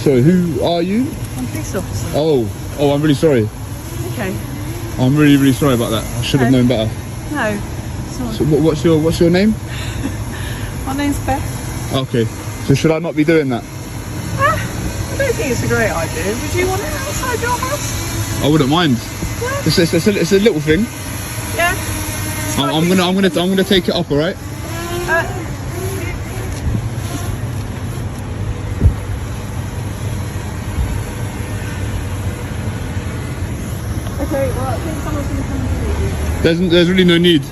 So who are you? I'm a police officer. Oh, I'm really sorry. Okay. I'm really, really sorry about that. I should have known better. No. So what's your name? My name's Beth. Okay. So should I not be doing that? I don't think it's a great idea. Would you want it outside your house? I wouldn't mind. Yeah. It's a little thing. Yeah. I'm gonna take it up, all right? Okay, well, I think someone's going to come and see you. There's really no need.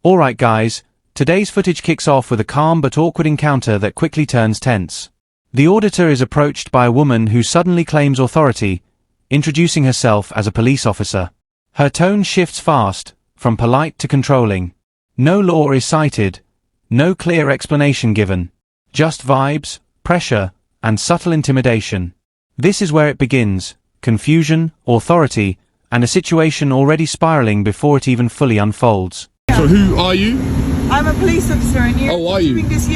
Alright guys, today's footage kicks off with a calm but awkward encounter that quickly turns tense. The auditor is approached by a woman who suddenly claims authority, introducing herself as a police officer. Her tone shifts fast, from polite to controlling. No law is cited, no clear explanation given. Just vibes, pressure, and subtle intimidation. This is where it begins, confusion, authority, and a situation already spiraling before it even fully unfolds. So who are you? I'm a police officer and you're Oh, are you? doing this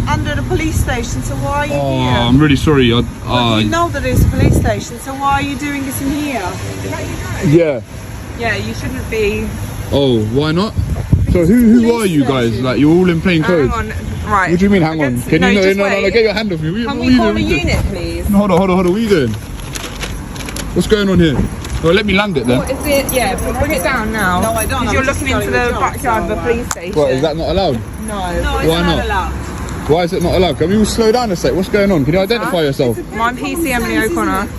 under the police station, so why are you here? I'm really sorry. Well, you know that it's a police station, so why are you doing this in here? Yeah. Yeah, you shouldn't be. Oh, why not? So who are you guys? Like, you're all in plain clothes. Hang on, right. What do you mean, hang on? Can you no, get your hand off me. Can we call a unit, please? No, hold on. What are you doing? What's going on here? Well, let me land it then. What is it? Yeah, bring it down now. No, I don't. Because you're looking into the backyard of the police station. What, is that not allowed? No, it's Why not not? allowed. Why is it not allowed? Can we all slow down a sec? What's going on? Can you identify yourself? I'm PC Emily O'Connor.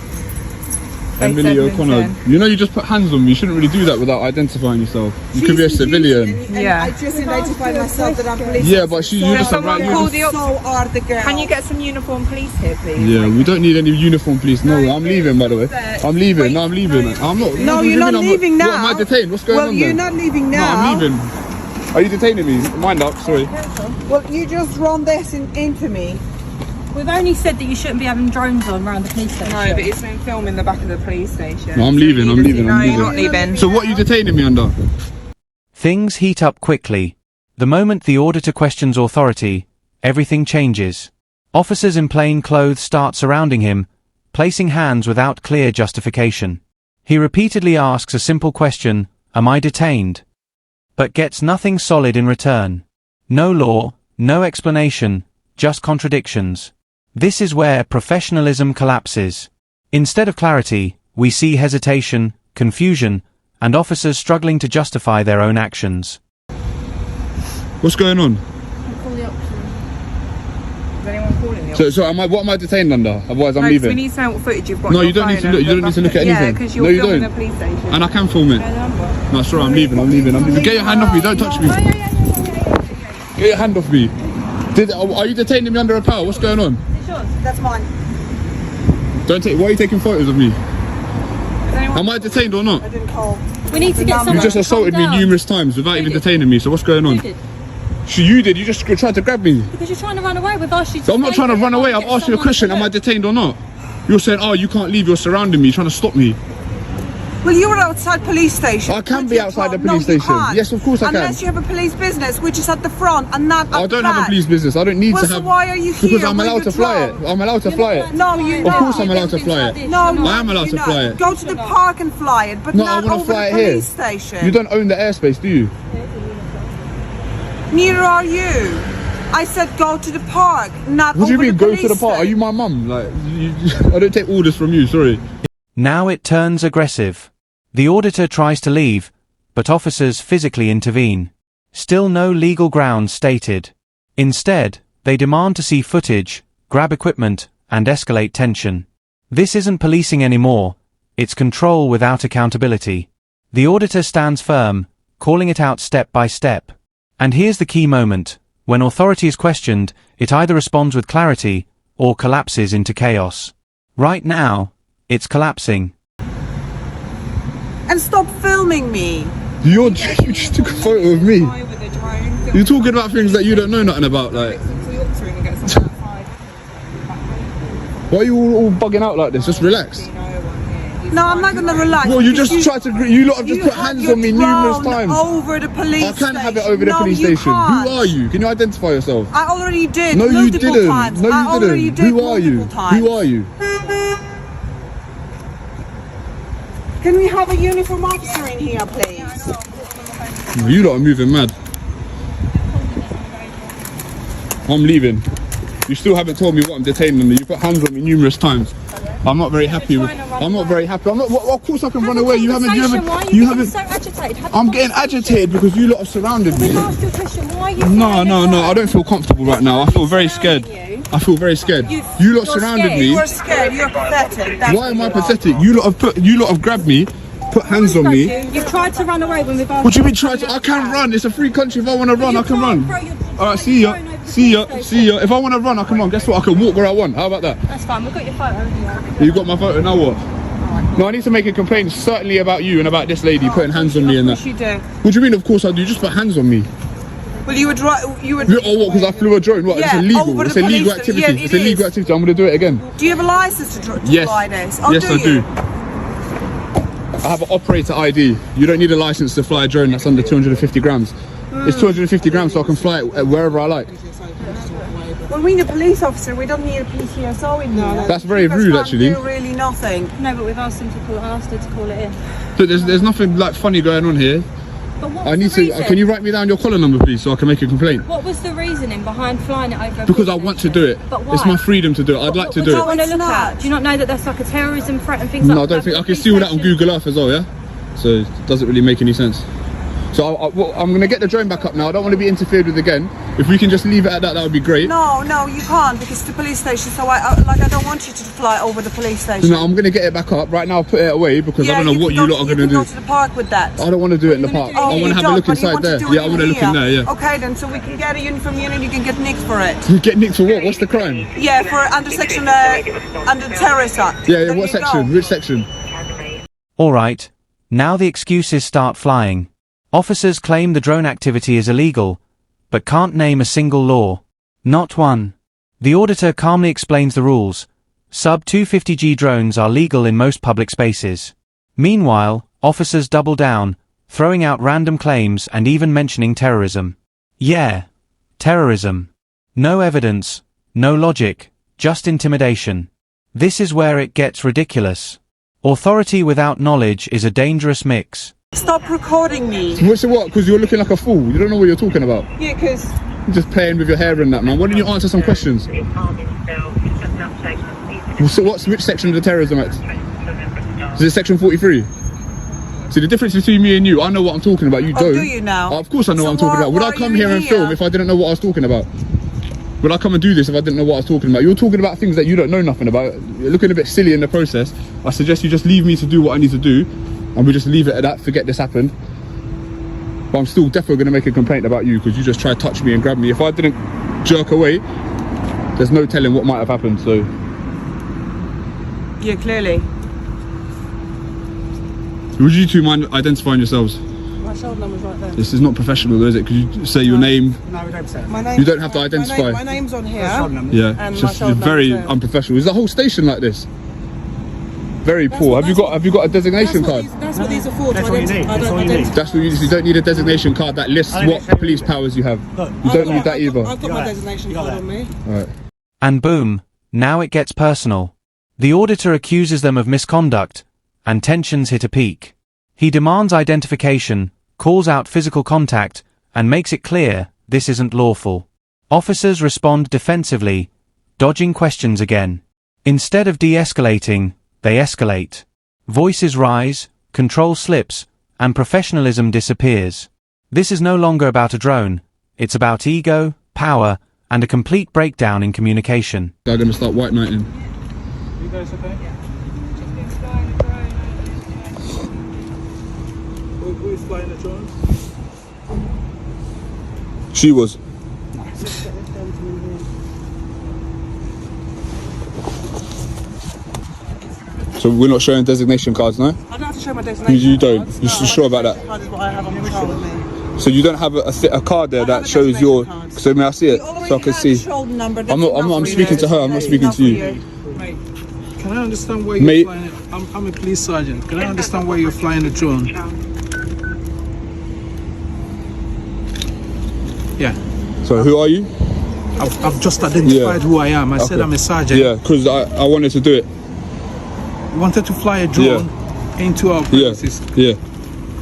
Emily O'Connor. You know you just put hands on me. You shouldn't really do that without identifying yourself. You could be a civilian. Yeah. I just identified myself that I'm police. Yeah, but you're just a someone right. call the So are the girls. Can you get some uniform police here, please? Yeah, we don't need any uniform police. No, I'm leaving, by the way. I'm leaving. No, I'm leaving. I'm not. No, what do you you're not mean I'm leaving What, now. am I detained? What's going Well, on you're then? not leaving No, now. I'm leaving. Are you detaining me? Mind up, sorry. Well, you just run this into me. We've only said that you shouldn't be having drones on around the police station. No, but it's been filmed in the back of the police station. No, I'm leaving. No, you're not leaving. So what are you detaining me under? Things heat up quickly. The moment the auditor questions authority, everything changes. Officers in plain clothes start surrounding him, placing hands without clear justification. He repeatedly asks a simple question, "Am I detained?" But gets nothing solid in return. No law, no explanation, just contradictions. This is where professionalism collapses. Instead of clarity, we see hesitation, confusion, and officers struggling to justify their own actions. What's going on? Call the option. Is anyone calling you? So what am I detained under? Otherwise I'm No, 'cause leaving. we need to know what footage you've got. No, on you your don't need to phone look. and You don't need to look at Yeah, anything. because you're No, you filming don't. the police station. And I can film it. No, sorry, I'm leaving. I'm leaving. Get your hand off me. Don't touch me. Get your hand off me. Are you detaining me under a power? What's going on? That's mine. Don't take. Why are you taking photos of me? Is anyone- Am I detained or not? I didn't call. We need to get someone. You just assaulted me numerous times without even detaining me. So what's going on? You did. You just tried to grab me. Because you're trying to run away. We've asked you to. So I'm not trying to run away. I've asked you a question. Am I detained or not? You're saying, oh, you can't leave. You're surrounding me. You're trying to stop me. Well, you were outside police station. I can With be your outside the car. police No, you station. can't. Yes, of course I can. Unless you have a police business, which is at the front and not at I the don't back. have a police business. I don't need Well, to so have. why are you here? Because I'm when allowed you're to fly it. drunk? I'm allowed to fly it. No, you're Of not. course I'm allowed to fly it. No, I am allowed to you're fly not. it. Go to the park and fly it, but No, I not want to over fly the it here. police station. You don't own the airspace, do you? Neither are you. I said go to the park, not What do you over mean, the go police to the park? Are station. you my mum? Like, I don't take orders from you, sorry. Now it turns aggressive. The auditor tries to leave, but officers physically intervene. Still no legal grounds stated. Instead, they demand to see footage, grab equipment, and escalate tension. This isn't policing anymore, it's control without accountability. The auditor stands firm, calling it out step by step. And here's the key moment. When authority is questioned, it either responds with clarity, or collapses into chaos. Right now, it's collapsing. And stop filming me. You just took a photo of me. You're talking about things that you don't know nothing about, like. Why are you all bugging out like this? Just relax. No, I'm not gonna relax. Well, you just tried to. You lot have just put hands on me numerous times. Over the police I station. can have it over the police you station. Can't. Who are you? Can you identify yourself? I already did. No, you multiple didn't. Times. No, I you already didn't. did Who are you? multiple times. Who are you? Can we have a uniform officer in here, please? You lot are moving mad. I'm leaving. You still haven't told me what I'm detaining them. You put hands on me numerous times. I'm not very happy with. I'm not very happy. I'm not. Well, of course I can run away. You haven't. You haven't. So agitated. I'm getting agitated because you lot have surrounded me. Asked you a question. Why are you? No. I don't feel comfortable right now. I feel very scared. I feel very scared. You lot surrounded me. You're scared. You're pathetic. That's Why am I pathetic? You lot have grabbed me, put hands on me. You've tried to run away when we've asked. What do you mean try to? I can run. It's a free country. If I want to run, I can run. All right, see ya. If I want to run, I can run. Guess what? I can walk where I want. How about that? That's fine. We've got your photo. You got my photo. Now what? No, I need to make a complaint certainly about you and about this lady putting hands on me and that. Of course you do. What do you mean? Of course I do. You just put hands on me. Well, you would. Oh, what? Because I flew a drone? What? Yeah, it's illegal. over the It's a legal police- activity. yeah, It's a legal activity. I'm going to do it again. Do you have a license to Yes. fly this? Oh, Yes, do I do. you? I have an operator ID. You don't need a license to fly a drone that's under 250 grams. It's 250 grams, so I can fly it wherever I like. Well, we need a police officer. We don't need a PCSO in here. That's very You guys rude, can't actually. do really nothing. No, but we've asked him to call. Asked her to call it in. But there's nothing like funny going on here. But what was I need the to. reason? Can you write me down your collar number, please, so I can make a complaint? What was the reasoning behind flying it over? a Because I police want to station? do it. But why? It's my freedom to do it. I'd like to What do do you it. want to It's look not. at? Do you not know that that's like a terrorism threat and things like that? No, I don't think I can see all that on Google Earth as well. Yeah. So it doesn't really make any sense. So I'm going to get the drone back up now. I don't want to be interfered with again. If we can just leave it at that, that would be great. No, you can't because it's the police station. So I don't want you to fly over the police station. No, I'm going to get it back up right now. Put it away because I don't know what you lot are going to do. You can go to the park with that. I don't want to do it in the park. I want to have a look inside there. Yeah, I want to look in there. Yeah. Okay, then so we can get a uniform unit. You can get nicked for it. You get nicked for what? What's the crime? Yeah, for under section under terrorist act. Yeah. There What you section? go. Which section? All right. Now the excuses start flying. Officers claim the drone activity is illegal, but can't name a single law. Not one. The auditor calmly explains the rules. Sub-250G drones are legal in most public spaces. Meanwhile, officers double down, throwing out random claims and even mentioning terrorism. Yeah. Terrorism. No evidence, no logic, just intimidation. This is where it gets ridiculous. Authority without knowledge is a dangerous mix. Stop recording me. So what? Because you're looking like a fool. You don't know what you're talking about. Yeah, because You're just playing with your hair and that, man. Why don't you answer some questions? So which section of the Terrorism Act? Is it section 43? See, the difference between me and you, I know what I'm talking about, you don't. do you now? Of course I know So what I'm talking about. Would why I are come you here and here? film if I didn't know what I was talking about? Would I come and do this if I didn't know what I was talking about? You're talking about things that you don't know nothing about. You're looking a bit silly in the process. I suggest you just leave me to do what I need to do, and we just leave it at that, forget this happened. But I'm still definitely going to make a complaint about you because you just tried to touch me and grab me. If I didn't jerk away, there's no telling what might have happened, so... yeah, clearly. Would you two mind identifying yourselves? My shoulder number's right there. This is not professional, is it? Could you say your name? No, we don't say it. My name. You don't have to identify. My name's on here. Shoulder number. Yeah, And it's my just shoulder very number too. unprofessional. Is the whole station like this? Very poor. Have you got a designation card? That's what these are for. That's all you need. That's all you need. That's what you don't need a designation card that lists what police powers you have. You don't need that either. I've got my designation card on me. Alright. And boom, now it gets personal. The auditor accuses them of misconduct, and tensions hit a peak. He demands identification, calls out physical contact, and makes it clear this isn't lawful. Officers respond defensively, dodging questions again. Instead of de-escalating, they escalate. Voices rise, control slips, and professionalism disappears. This is no longer about a drone, it's about ego, power, and a complete breakdown in communication. They're going to start white knighting. You guys okay? Who's flying the drone? She was. So we're not showing designation cards, no? I don't have to show my designation. You don't? cards. You're sure about that? Card is what I have on my car with me. So you don't have a card there I have that a shows your... designation card. So may I see it? You already So I can have see. the shoulder number. I'm not That's enough I'm for speaking you. to her, I'm not speaking Enough to for you. Can I understand why you're Mate. flying it? I'm a police sergeant. Can I understand why you're flying a drone? Yeah. So who are you? I've just identified who I am. I said I'm a sergeant. Yeah, because I wanted to do it. You wanted to fly a drone into our premises. Yeah.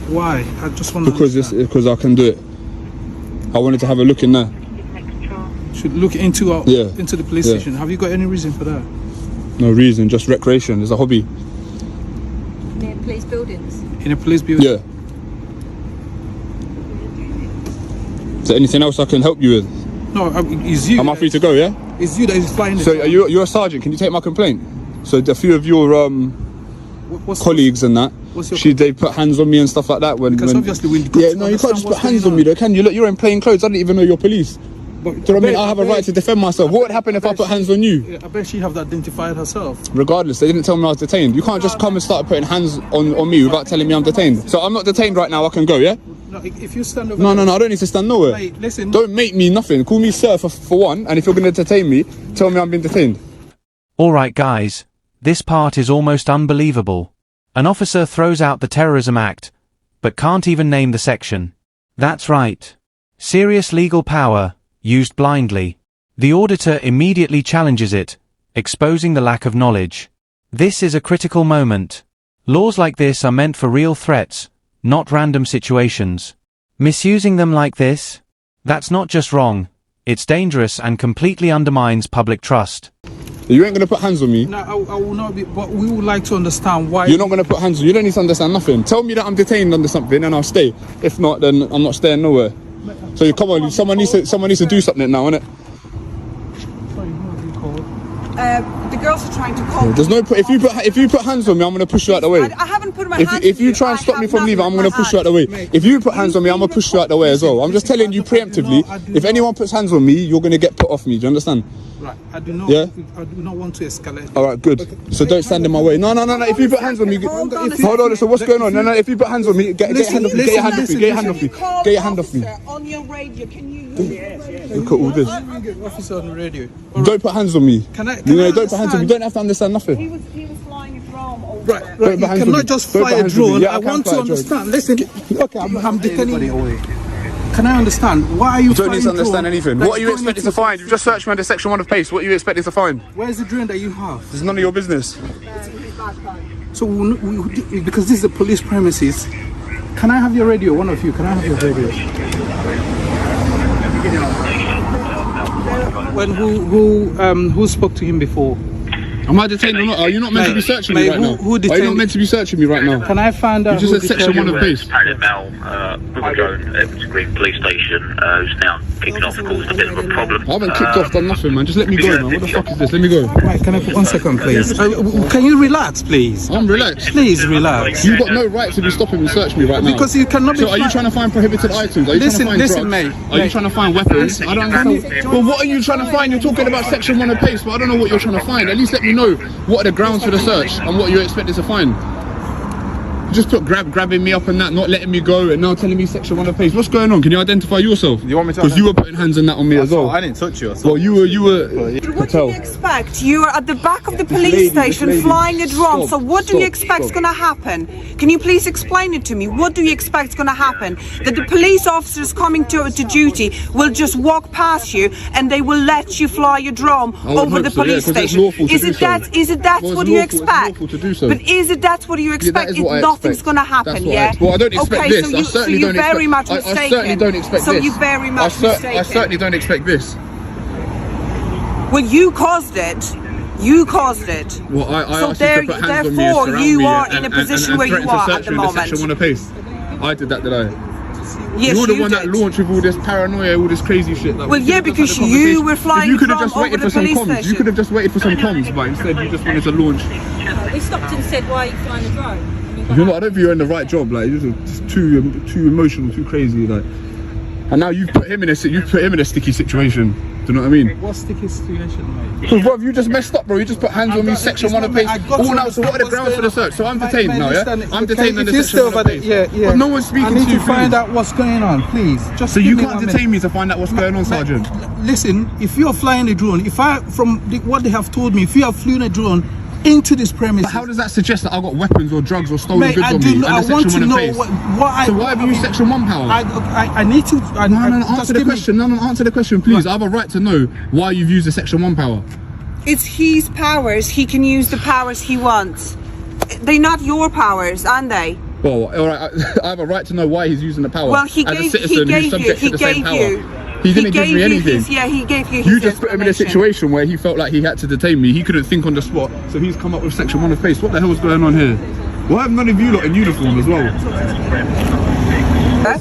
Why? I just want to Because I can do it. I wanted to have a look in there. Should look into our into the police station. Have you got any reason for that? No reason, just recreation. It's a hobby. Near police buildings. In a police building? Yeah. Is there anything else I can help you with? No, it's you. Am I free to go, yeah? It's you that is flying the So drone. you're a sergeant, can you take my complaint? So a few of your colleagues and that, they put hands on me and stuff like that Because obviously when you go to no, you can't just understand put hands on me though, can you? Look, you're in plain clothes, I didn't even know you're police. But Do you know what I mean? I have a right to defend myself. What would happen if I put hands on you? Yeah, I bet she have identified herself. Regardless, they didn't tell me I was detained. You can't just come and start putting hands on me without telling me I'm detained. So I'm not detained right now, I can go, yeah? No, if you stand over No, I don't need to stand nowhere. Mate, listen. Don't make me nothing. Call me sir for one, and if you're going to detain me, tell me I'm being detained. Alright guys, this part is almost unbelievable. An officer throws out the Terrorism Act, but can't even name the section. That's right. Serious legal power, used blindly. The auditor immediately challenges it, exposing the lack of knowledge. This is a critical moment. Laws like this are meant for real threats, not random situations. Misusing them like this? That's not just wrong, it's dangerous and completely undermines public trust. You ain't going to put hands on me. No, I will not be, but we would like to understand why. You're not going to put hands on me. You don't need to understand nothing. Tell me that I'm detained under something and I'll stay. If not, then I'm not staying nowhere. So come on, someone needs to do something now, innit? Sorry, who have you called? The girls are trying to call. There's no if you put hands on me, I'm gonna push you out the way. I haven't put my hands. If you try and stop me from leaving, I'm gonna push you out the way. If you put hands on me, I'm gonna push you out the way as well. I'm just telling you preemptively. If anyone puts hands on me, you're gonna get put off me. Do you understand? Right, I do not. Yeah? I do not want to escalate. All right, good. So don't stand in my way. No. If you put hands on me, hold on. So what's going on? No. If you put hands on me, get your hand off me. Get your hand off me. Get your hand off me. Get your hand off me. On your radio, can you? Look at all this. Officer on the radio. Don't put hands on me. Can I don't put hands on me. You don't have to understand nothing. He was flying a drone over Right. Don't You put hands on me. cannot just Don't fly put a hands on me. drone. Yeah, I I can want fly to a drone. understand. Listen. Okay, I'm detaining you. Can I understand why are you? You don't need to understand drone anything. that's What are you going expecting into- to find? You've just searched me under section 1 of PACE. What are you expecting to find? Where's the drone that you have? This is none of your business. So because this is a police premises, can I have your radio? One of you, can I have your radio? When who spoke to him before? Am I detained or not? Are you not meant to be searching me right now? who Are you detained- not meant to be searching me right now? Can I find out? You just who said section detained 1 of you? PACE. Padded Mel, drone at Green Police Station, who's now kicking off, caused a bit of a problem. I haven't kicked off, done nothing, man. Just let me go, man. What the fuck is this? Let me go. Right, can I put 1 second, please? Can you relax, please? I'm relaxed. Please relax. You've got no right to be stopping and search me right now. Because you cannot be. So are you trying to find prohibited items? Are you Listen, trying to find listen, drugs? mate. Are you trying to find weapons? I don't understand. Well, what are you trying to find? You're talking about section 1 of PACE, but I don't know what you're trying to find. At least let me know what are the grounds for the search and what you're expected to find. You just put grabbing me up and that, not letting me go, and now telling me section 1 of PACE. What's going on? Can you identify yourself? You want me to? Because you were putting hands on that on me as well. I didn't touch you. Well, you were. What do you expect? You are at the back of the police station flying a drone. So what do you expect is going to happen? Can you please explain it to me? What do you expect is going to happen? That the police officers coming to duty will just walk past you and they will let you fly your drone over the police station? Is it that what you expect? But is it that's what you expect? Nothing's going to happen, yeah? Well, I don't expect this. I certainly don't expect. very much mistaken. I certainly don't expect so this. you very much mistaken. I certainly don't expect this. Well, you caused it. You caused it. Well, I So asked you to put hands on me, therefore, surround you me, are and in a position where you threaten to are search at the me under moment. section 1 of PACE. I did that, did I? Yes, You're the you one that did. launched with all this paranoia, all this crazy shit. Like, Well, we yeah, could have just because had a you conversation. were flying If you could have from just waited over for the some police comms. You station. could have just waited for some comms, but instead you just wanted to launch. He stopped and said, why are you flying a drone? And you got You know, I don't think you're in the right job. Like, you're just too emotional, too crazy. Like, and now you put him in a sticky situation. Do you know what I mean? What sticky situation, mate? Because bro, you just messed up, bro. You just put hands on me, section 1 of PACE. Oh, now, so what are the grounds for the search? So I'm detained now, yeah? I'm detained under section 1 of PACE. Yeah. But no one's speaking I need to you, to find please. out what's going on, please. Just So give you me can't 1 detain minute. me to find out what's going on, Sergeant? Listen, if you're flying a drone, what they have told me, if you have flown a drone into this premises. But how does that suggest that I got weapons or drugs or stolen Mate, goods I on do me? know, I under want to Section 1 know of what PACE? So why have you used Section 1 power? I need to. No, answer the question. No, answer the question, please. I have a right to know why you've used the Section 1 power. It's his powers. He can use the powers he wants. They're not your powers, aren't they? Well, all right. I have a right to know why he's using the power. Well, he as gave, a citizen who's subject to the same power. He didn't give me anything. He gave you his You just put him in a information. situation where he felt like he had to detain me. He couldn't think on the spot, so he's come up with Section 1 of PACE. What the hell is going on here? Why have none of you lot in uniform as well?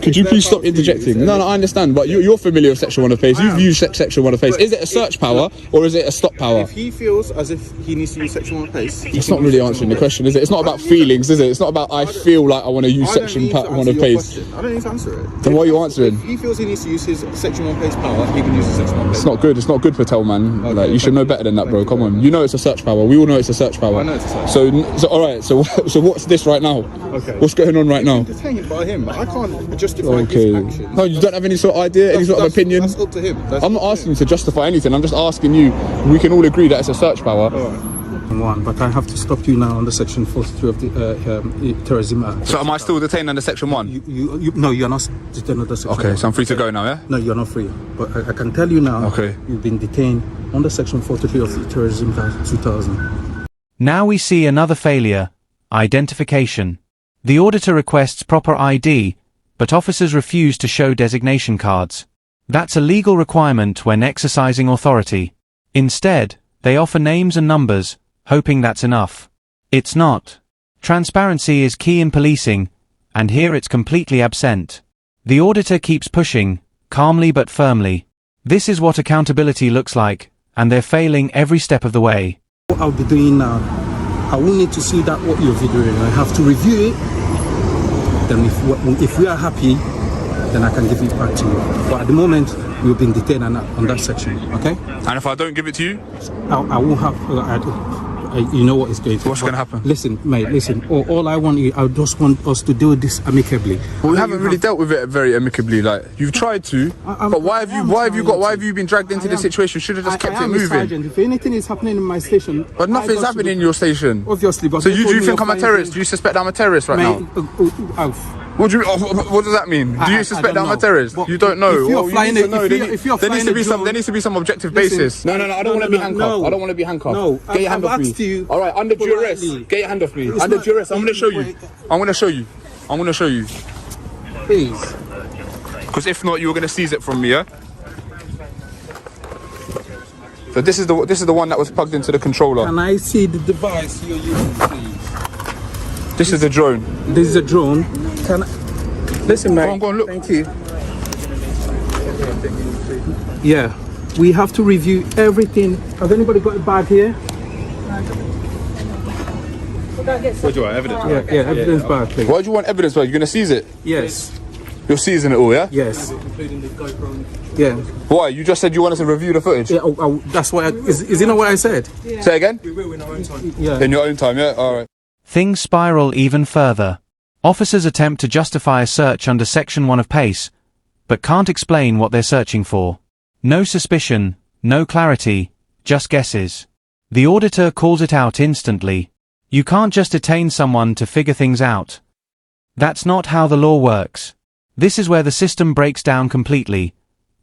Could you please stop interjecting? No, I understand, but you're familiar with Section 1 of PACE. You've used Section 1 of PACE. Is it a search power or is it a stop power? If he feels as if he needs to use Section 1 of PACE, It's not really answering the question, is it? It's not about feelings, is it? It's not about I feel like I want to use Section 1 of PACE. I don't need to answer it. Then why are you answering? If he feels he needs to use his Section 1 PACE power, he can use his Section 1 PACE. It's not good. It's not good, Patel, man. Like, you should know better than that, bro. Come on. You know it's a search power. We all know it's a search power. I know it's a search So all right. So what's this right now? Okay. What's going on right now? Detained by him. I can't justify Okay. his actions. No, you don't have any sort of idea, any sort of opinion. That's up to him. I'm not asking you to justify anything. I'm just asking you. We can all agree that it's a search power. One, but I have to stop you now under Section 42 of the Terrorism Act. So am I still detained under Section 1? No, you're not detained under Section 1. Okay, so I'm free to go now, yeah? No, you're not free. But I can tell you now, Okay. You've been detained under Section 43 of the Terrorism Act 2000. Now we see another failure: identification. The auditor requests proper ID, but officers refuse to show designation cards. That's a legal requirement when exercising authority. Instead, they offer names and numbers, hoping that's enough. It's not. Transparency is key in policing, and here it's completely absent. The auditor keeps pushing, calmly but firmly. This is what accountability looks like, and they're failing every step of the way. What I'll be doing now, I will need to see that what you're videoing. I have to review it. Then if we are happy, then I can give it back to you. But at the moment, you've been detained on that section, okay? And if I don't give it to you? I will have, you know what is going to happen. What's going to happen? Listen, mate, listen. All I want, I just want us to do this amicably. Well, we haven't really dealt with it very amicably. Like, you've tried to, but why have you been dragged into this situation? Should have just kept it moving. Sergeant. If anything is happening in my station, But nothing's happening in your station. Obviously, but So do you think I'm a terrorist? Do you suspect I'm a terrorist right now? What does that mean? Do you suspect that I'm a terrorist? You don't know. If you're flying there needs to be some objective basis. No, I don't want to be handcuffed. I don't want to be handcuffed. No, get your hand off me. All right, under duress. Get your hand off me. Under duress. I'm going to show you. I'm going to show you. Please. Because if not, you're going to seize it from me, yeah? So this is the one that was plugged into the controller. Can I see the device you're using, please? This is the drone. This is a drone. Can I... Listen, mate. Go on, look. Thank you. Yeah, we have to review everything. Has anybody got a bag here? What do you want? Evidence? Yeah, evidence bag, please. Why do you want evidence? You're going to seize it? Yes. You're seizing it all, yeah? Yes. Yeah. Why? You just said you want us to review the footage? Yeah, that's what is it not what I said? Say again? We will in our own time. Yeah. In your own time, yeah? Alright. Things spiral even further. Officers attempt to justify a search under Section 1 of PACE, but can't explain what they're searching for. No suspicion, no clarity, just guesses. The auditor calls it out instantly. You can't just detain someone to figure things out. That's not how the law works. This is where the system breaks down completely.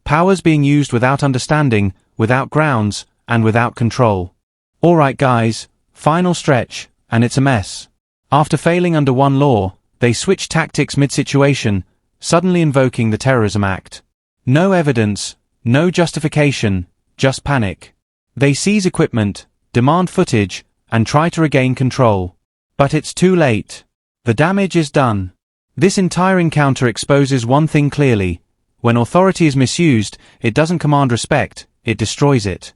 Powers being used without understanding, without grounds, and without control. Alright guys, final stretch, and it's a mess. After failing under one law, they switch tactics mid-situation, suddenly invoking the Terrorism Act. No evidence, no justification, just panic. They seize equipment, demand footage, and try to regain control. But it's too late. The damage is done. This entire encounter exposes one thing clearly. When authority is misused, it doesn't command respect, it destroys it.